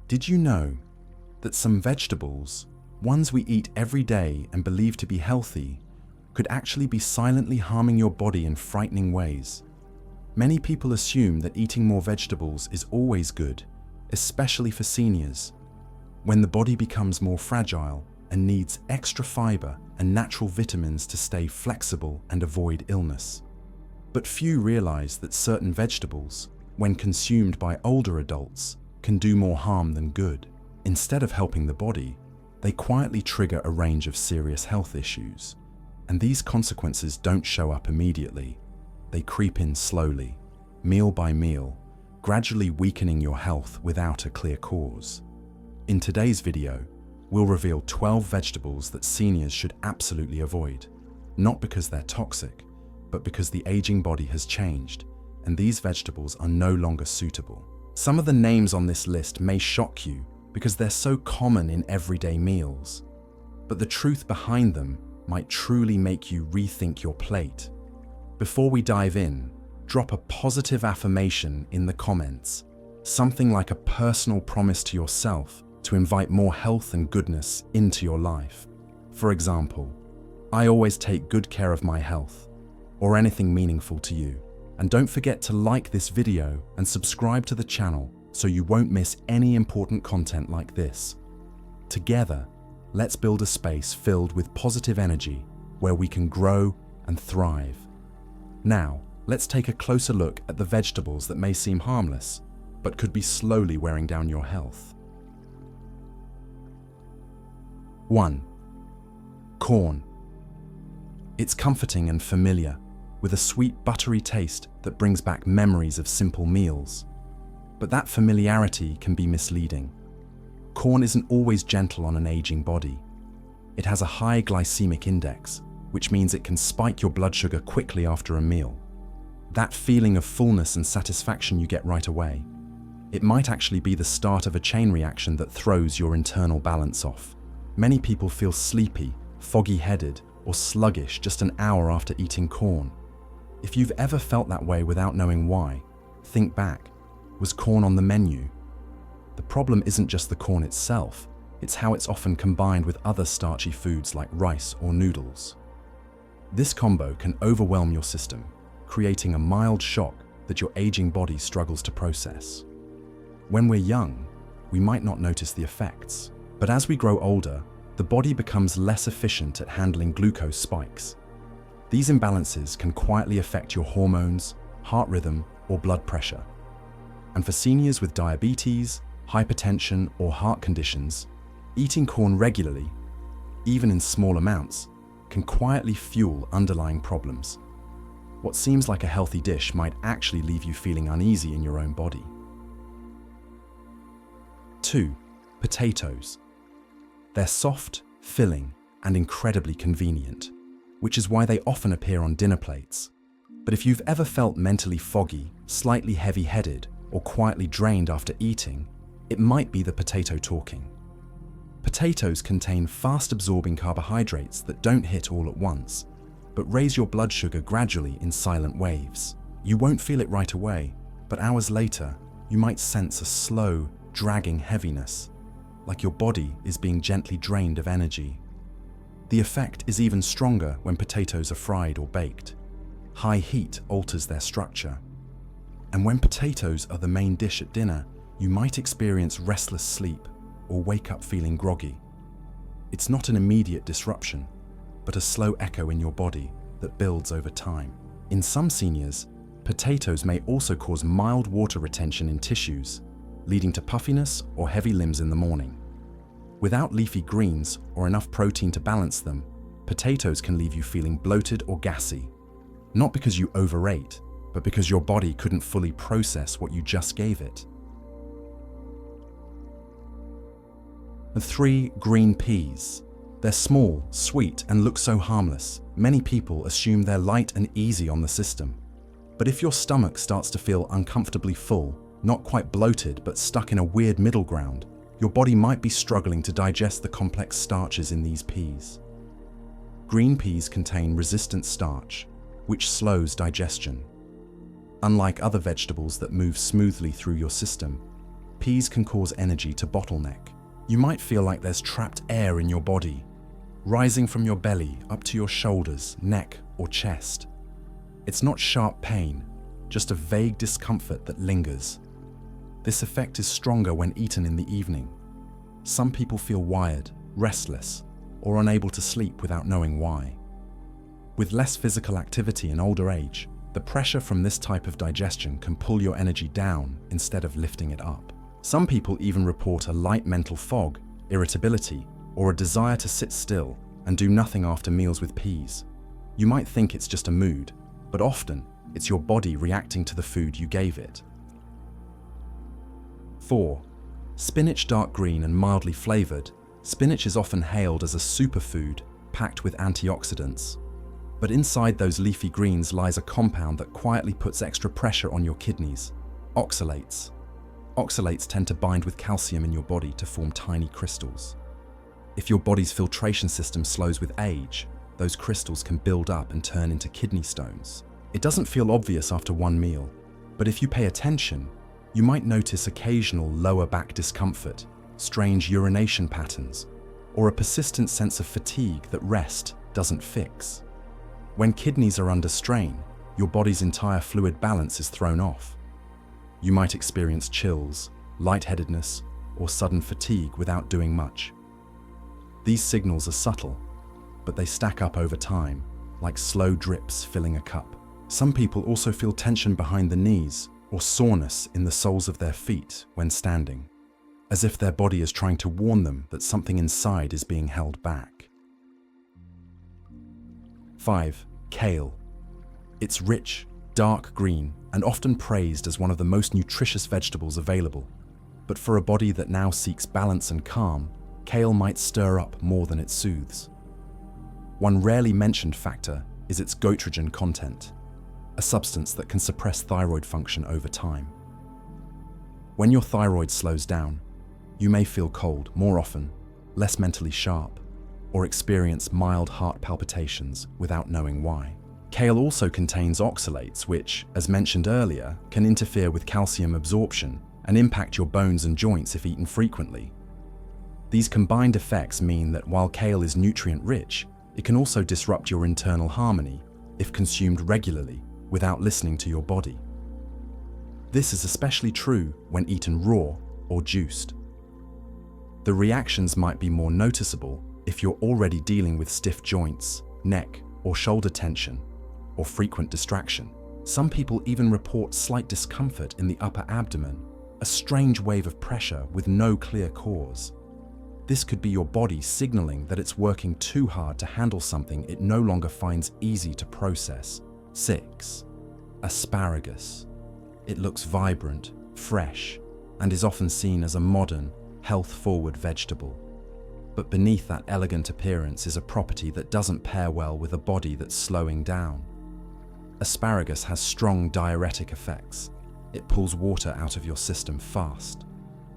Did you know that some vegetables, ones we eat every day and believe to be healthy, could actually be silently harming your body in frightening ways? Many people assume that eating more vegetables is always good, especially for seniors, when the body becomes more fragile and needs extra fiber and natural vitamins to stay flexible and avoid illness. But few realize that certain vegetables, when consumed by older adults, can do more harm than good. Instead of helping the body, they quietly trigger a range of serious health issues. And these consequences don't show up immediately. They creep in slowly, meal by meal, gradually weakening your health without a clear cause. In today's video, we'll reveal 12 vegetables that seniors should absolutely avoid, not because they're toxic, but because the aging body has changed, and these vegetables are no longer suitable. Some of the names on this list may shock you because they're so common in everyday meals, but the truth behind them might truly make you rethink your plate. Before we dive in, drop a positive affirmation in the comments, something like a personal promise to yourself to invite more health and goodness into your life. For example, "I always take good care of my health," or anything meaningful to you. And don't forget to like this video and subscribe to the channel so you won't miss any important content like this. Together, let's build a space filled with positive energy where we can grow and thrive. Now, let's take a closer look at the vegetables that may seem harmless, but could be slowly wearing down your health. 1. Corn. It's comforting and familiar, with a sweet, buttery taste that brings back memories of simple meals. But that familiarity can be misleading. Corn isn't always gentle on an aging body. It has a high glycemic index, which means it can spike your blood sugar quickly after a meal. That feeling of fullness and satisfaction you get right away. It might actually be the start of a chain reaction that throws your internal balance off. Many people feel sleepy, foggy-headed, or sluggish just an hour after eating corn. If you've ever felt that way without knowing why, think back. Was corn on the menu? The problem isn't just the corn itself, it's how it's often combined with other starchy foods like rice or noodles. This combo can overwhelm your system, creating a mild shock that your aging body struggles to process. When we're young, we might not notice the effects, but as we grow older, the body becomes less efficient at handling glucose spikes. These imbalances can quietly affect your hormones, heart rhythm, or blood pressure. And for seniors with diabetes, hypertension, or heart conditions, eating corn regularly, even in small amounts, can quietly fuel underlying problems. What seems like a healthy dish might actually leave you feeling uneasy in your own body. 2. Potatoes. They're soft, filling, and incredibly convenient, which is why they often appear on dinner plates. But if you've ever felt mentally foggy, slightly heavy-headed, or quietly drained after eating, it might be the potato talking. Potatoes contain fast-absorbing carbohydrates that don't hit all at once, but raise your blood sugar gradually in silent waves. You won't feel it right away, but hours later, you might sense a slow, dragging heaviness, like your body is being gently drained of energy. The effect is even stronger when potatoes are fried or baked. High heat alters their structure. And when potatoes are the main dish at dinner, you might experience restless sleep or wake up feeling groggy. It's not an immediate disruption, but a slow echo in your body that builds over time. In some seniors, potatoes may also cause mild water retention in tissues, leading to puffiness or heavy limbs in the morning. Without leafy greens or enough protein to balance them, potatoes can leave you feeling bloated or gassy, not because you overate, but because your body couldn't fully process what you just gave it. 3. Green peas. They're small, sweet, and look so harmless. Many people assume they're light and easy on the system. But if your stomach starts to feel uncomfortably full, not quite bloated but stuck in a weird middle ground, your body might be struggling to digest the complex starches in these peas. Green peas contain resistant starch, which slows digestion. Unlike other vegetables that move smoothly through your system, peas can cause energy to bottleneck. You might feel like there's trapped air in your body, rising from your belly up to your shoulders, neck, or chest. It's not sharp pain, just a vague discomfort that lingers. This effect is stronger when eaten in the evening. Some people feel wired, restless, or unable to sleep without knowing why. With less physical activity in older age, the pressure from this type of digestion can pull your energy down instead of lifting it up. Some people even report a light mental fog, irritability, or a desire to sit still and do nothing after meals with peas. You might think it's just a mood, but often it's your body reacting to the food you gave it. 4. Spinach dark green and mildly flavored. Spinach is often hailed as a superfood packed with antioxidants. But inside those leafy greens lies a compound that quietly puts extra pressure on your kidneys: oxalates. Oxalates tend to bind with calcium in your body to form tiny crystals. If your body's filtration system slows with age, those crystals can build up and turn into kidney stones. It doesn't feel obvious after one meal, but if you pay attention, you might notice occasional lower back discomfort, strange urination patterns, or a persistent sense of fatigue that rest doesn't fix. When kidneys are under strain, your body's entire fluid balance is thrown off. You might experience chills, lightheadedness, or sudden fatigue without doing much. These signals are subtle, but they stack up over time, like slow drips filling a cup. Some people also feel tension behind the knees or soreness in the soles of their feet when standing, as if their body is trying to warn them that something inside is being held back. 5. Kale. It's rich, dark green, and often praised as one of the most nutritious vegetables available. But for a body that now seeks balance and calm, kale might stir up more than it soothes. One rarely mentioned factor is its goitrogen content, a substance that can suppress thyroid function over time. When your thyroid slows down, you may feel cold more often, less mentally sharp, or experience mild heart palpitations without knowing why. Kale also contains oxalates which, as mentioned earlier, can interfere with calcium absorption and impact your bones and joints if eaten frequently. These combined effects mean that while kale is nutrient-rich, it can also disrupt your internal harmony if consumed regularly without listening to your body. This is especially true when eaten raw or juiced. The reactions might be more noticeable if you're already dealing with stiff joints, neck or shoulder tension, or frequent distraction. Some people even report slight discomfort in the upper abdomen, a strange wave of pressure with no clear cause. This could be your body signaling that it's working too hard to handle something it no longer finds easy to process. 6. Asparagus. It looks vibrant, fresh, and is often seen as a modern, health-forward vegetable. But beneath that elegant appearance is a property that doesn't pair well with a body that's slowing down. Asparagus has strong diuretic effects. It pulls water out of your system fast.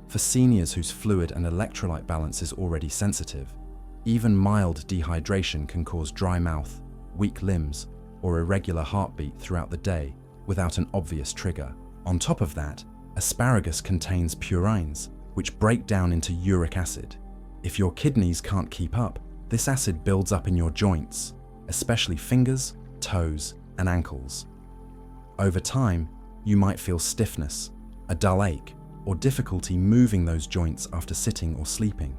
For seniors whose fluid and electrolyte balance is already sensitive, even mild dehydration can cause dry mouth, weak limbs, or irregular heartbeat throughout the day without an obvious trigger. On top of that, asparagus contains purines, which break down into uric acid. If your kidneys can't keep up, this acid builds up in your joints, especially fingers, toes, and ankles. Over time, you might feel stiffness, a dull ache, or difficulty moving those joints after sitting or sleeping.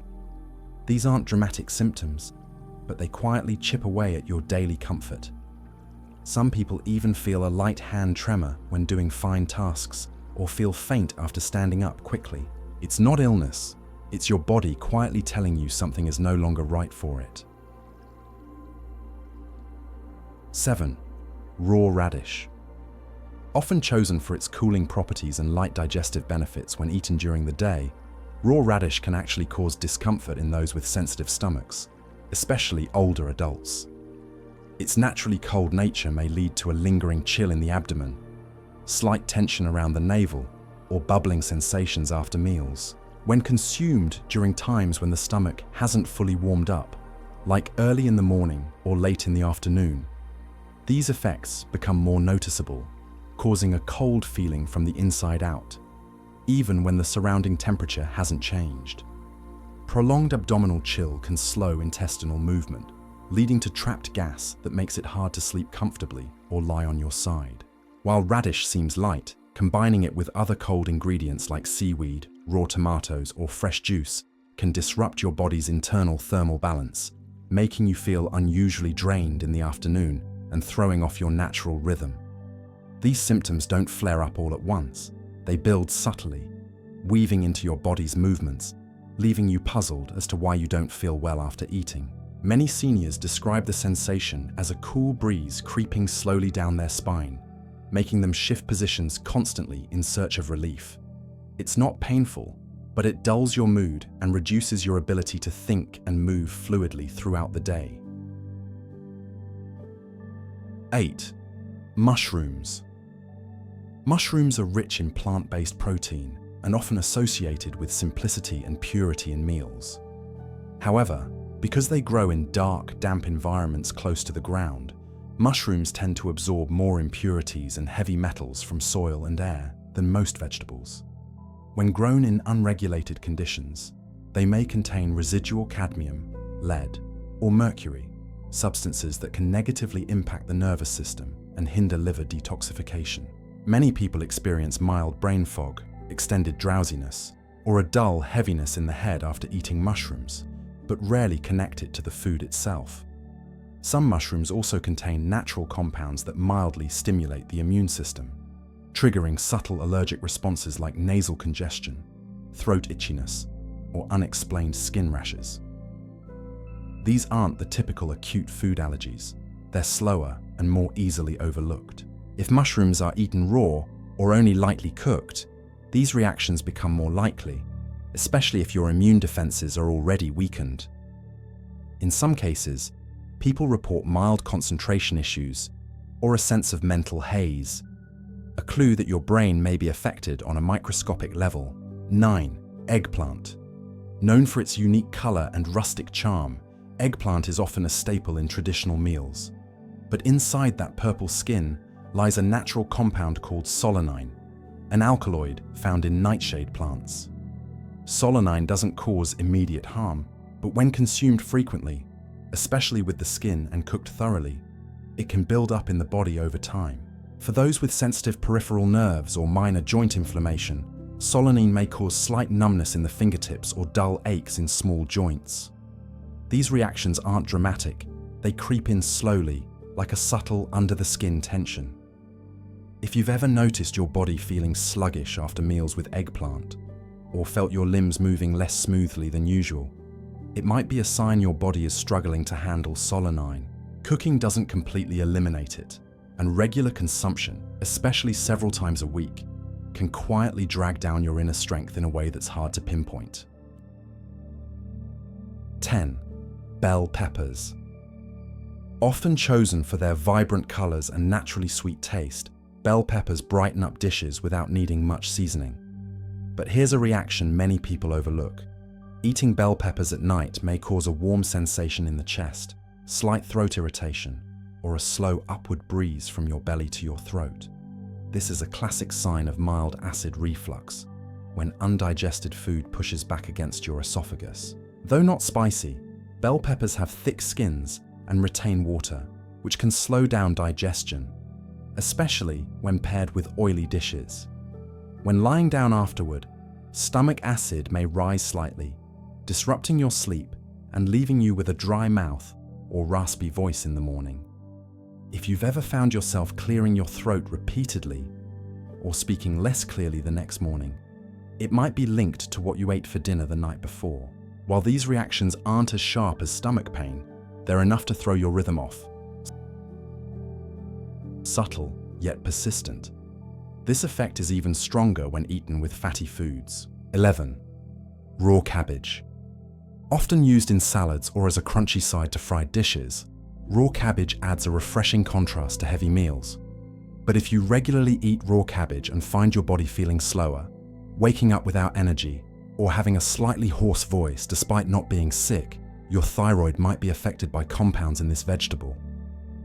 These aren't dramatic symptoms, but they quietly chip away at your daily comfort. Some people even feel a light hand tremor when doing fine tasks, or feel faint after standing up quickly. It's not illness, it's your body quietly telling you something is no longer right for it. 7. Raw radish. Often chosen for its cooling properties and light digestive benefits when eaten during the day, raw radish can actually cause discomfort in those with sensitive stomachs, especially older adults. Its naturally cold nature may lead to a lingering chill in the abdomen, slight tension around the navel, or bubbling sensations after meals. When consumed during times when the stomach hasn't fully warmed up, like early in the morning or late in the afternoon, these effects become more noticeable, causing a cold feeling from the inside out. even when the surrounding temperature hasn't changed. Prolonged abdominal chill can slow intestinal movement, leading to trapped gas that makes it hard to sleep comfortably or lie on your side. While radish seems light, combining it with other cold ingredients like seaweed, raw tomatoes, or fresh juice can disrupt your body's internal thermal balance, making you feel unusually drained in the afternoon and throwing off your natural rhythm. These symptoms don't flare up all at once. They build subtly, weaving into your body's movements, leaving you puzzled as to why you don't feel well after eating. Many seniors describe the sensation as a cool breeze creeping slowly down their spine, making them shift positions constantly in search of relief. It's not painful, but it dulls your mood and reduces your ability to think and move fluidly throughout the day. 8. Mushrooms. Mushrooms are rich in plant-based protein and often associated with simplicity and purity in meals. However, because they grow in dark, damp environments close to the ground, mushrooms tend to absorb more impurities and heavy metals from soil and air than most vegetables. When grown in unregulated conditions, they may contain residual cadmium, lead, or mercury, substances that can negatively impact the nervous system and hinder liver detoxification. Many people experience mild brain fog, extended drowsiness, or a dull heaviness in the head after eating mushrooms, but rarely connect it to the food itself. Some mushrooms also contain natural compounds that mildly stimulate the immune system, triggering subtle allergic responses like nasal congestion, throat itchiness, or unexplained skin rashes. These aren't the typical acute food allergies. They're slower and more easily overlooked. If mushrooms are eaten raw or only lightly cooked, these reactions become more likely, especially if your immune defenses are already weakened. In some cases, people report mild concentration issues or a sense of mental haze, a clue that your brain may be affected on a microscopic level. 9. Eggplant. Known for its unique color and rustic charm, eggplant is often a staple in traditional meals. But inside that purple skin lies a natural compound called solanine, an alkaloid found in nightshade plants. Solanine doesn't cause immediate harm, but when consumed frequently, especially with the skin and cooked thoroughly, it can build up in the body over time. For those with sensitive peripheral nerves or minor joint inflammation, solanine may cause slight numbness in the fingertips or dull aches in small joints. These reactions aren't dramatic, they creep in slowly, like a subtle under-the-skin tension. If you've ever noticed your body feeling sluggish after meals with eggplant, or felt your limbs moving less smoothly than usual, it might be a sign your body is struggling to handle solanine. Cooking doesn't completely eliminate it, and regular consumption, especially several times a week, can quietly drag down your inner strength in a way that's hard to pinpoint. 10. Bell peppers. Often chosen for their vibrant colors and naturally sweet taste, bell peppers brighten up dishes without needing much seasoning. But here's a reaction many people overlook. Eating bell peppers at night may cause a warm sensation in the chest, slight throat irritation, or a slow upward breeze from your belly to your throat. This is a classic sign of mild acid reflux, when undigested food pushes back against your esophagus. Though not spicy, bell peppers have thick skins and retain water, which can slow down digestion, especially when paired with oily dishes. When lying down afterward, stomach acid may rise slightly, disrupting your sleep and leaving you with a dry mouth or raspy voice in the morning. If you've ever found yourself clearing your throat repeatedly or speaking less clearly the next morning, it might be linked to what you ate for dinner the night before. While these reactions aren't as sharp as stomach pain, they're enough to throw your rhythm off. Subtle, yet persistent. This effect is even stronger when eaten with fatty foods. 11. Raw cabbage. Often used in salads or as a crunchy side to fried dishes, raw cabbage adds a refreshing contrast to heavy meals. But if you regularly eat raw cabbage and find your body feeling slower, waking up without energy, or having a slightly hoarse voice despite not being sick, your thyroid might be affected by compounds in this vegetable.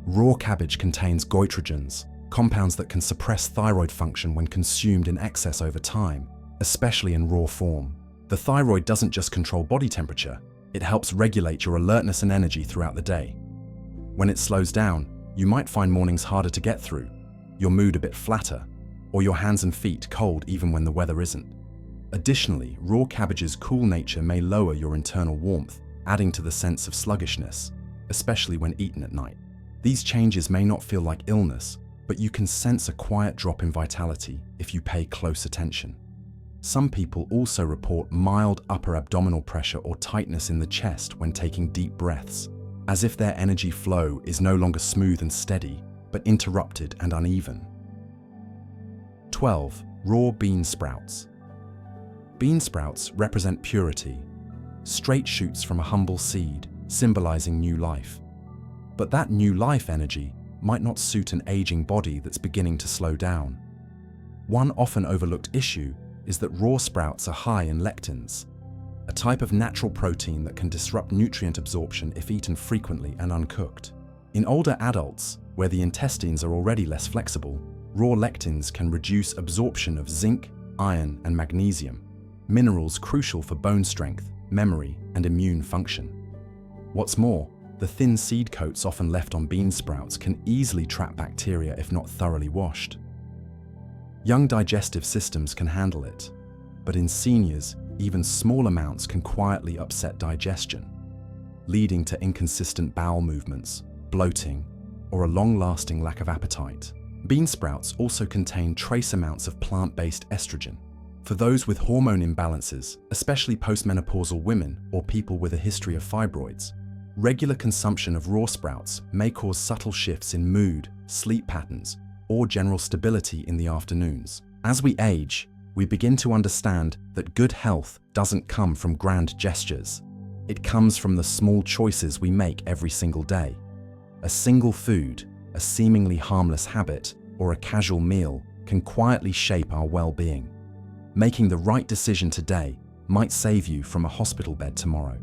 Raw cabbage contains goitrogens, compounds that can suppress thyroid function when consumed in excess over time, especially in raw form. The thyroid doesn't just control body temperature, it helps regulate your alertness and energy throughout the day. When it slows down, you might find mornings harder to get through, your mood a bit flatter, or your hands and feet cold even when the weather isn't. Additionally, raw cabbage's cool nature may lower your internal warmth, adding to the sense of sluggishness, especially when eaten at night. These changes may not feel like illness, but you can sense a quiet drop in vitality if you pay close attention. Some people also report mild upper abdominal pressure or tightness in the chest when taking deep breaths, as if their energy flow is no longer smooth and steady, but interrupted and uneven. 12. Raw bean sprouts. Bean sprouts represent purity, straight shoots from a humble seed, symbolizing new life. But that new life energy might not suit an aging body that's beginning to slow down. One often overlooked issue is that raw sprouts are high in lectins, a type of natural protein that can disrupt nutrient absorption if eaten frequently and uncooked. In older adults, where the intestines are already less flexible, raw lectins can reduce absorption of zinc, iron, and magnesium, minerals crucial for bone strength, memory, and immune function. What's more, the thin seed coats often left on bean sprouts can easily trap bacteria if not thoroughly washed. Young digestive systems can handle it, but in seniors, even small amounts can quietly upset digestion, leading to inconsistent bowel movements, bloating, or a long-lasting lack of appetite. Bean sprouts also contain trace amounts of plant-based estrogen. For those with hormone imbalances, especially postmenopausal women or people with a history of fibroids, regular consumption of raw sprouts may cause subtle shifts in mood, sleep patterns, or general stability in the afternoons. As we age, we begin to understand that good health doesn't come from grand gestures. It comes from the small choices we make every single day. A single food, a seemingly harmless habit, or a casual meal can quietly shape our well-being. Making the right decision today might save you from a hospital bed tomorrow,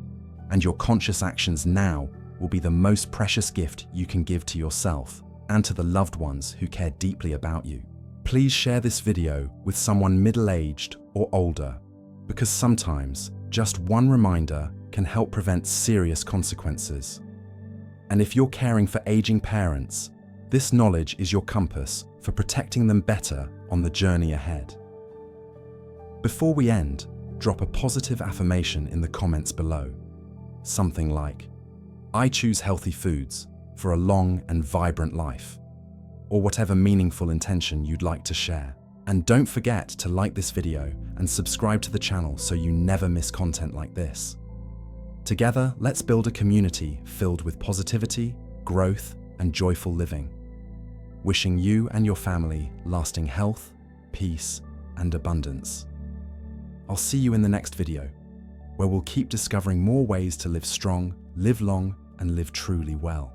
and your conscious actions now will be the most precious gift you can give to yourself and to the loved ones who care deeply about you. Please share this video with someone middle-aged or older, because sometimes just one reminder can help prevent serious consequences. And if you're caring for aging parents, this knowledge is your compass for protecting them better on the journey ahead. Before we end, drop a positive affirmation in the comments below. Something like, "I choose healthy foods for a long and vibrant life," or whatever meaningful intention you'd like to share. And don't forget to like this video and subscribe to the channel so you never miss content like this. Together, let's build a community filled with positivity, growth, and joyful living. Wishing you and your family lasting health, peace, and abundance. I'll see you in the next video, where we'll keep discovering more ways to live strong, live long, and live truly well.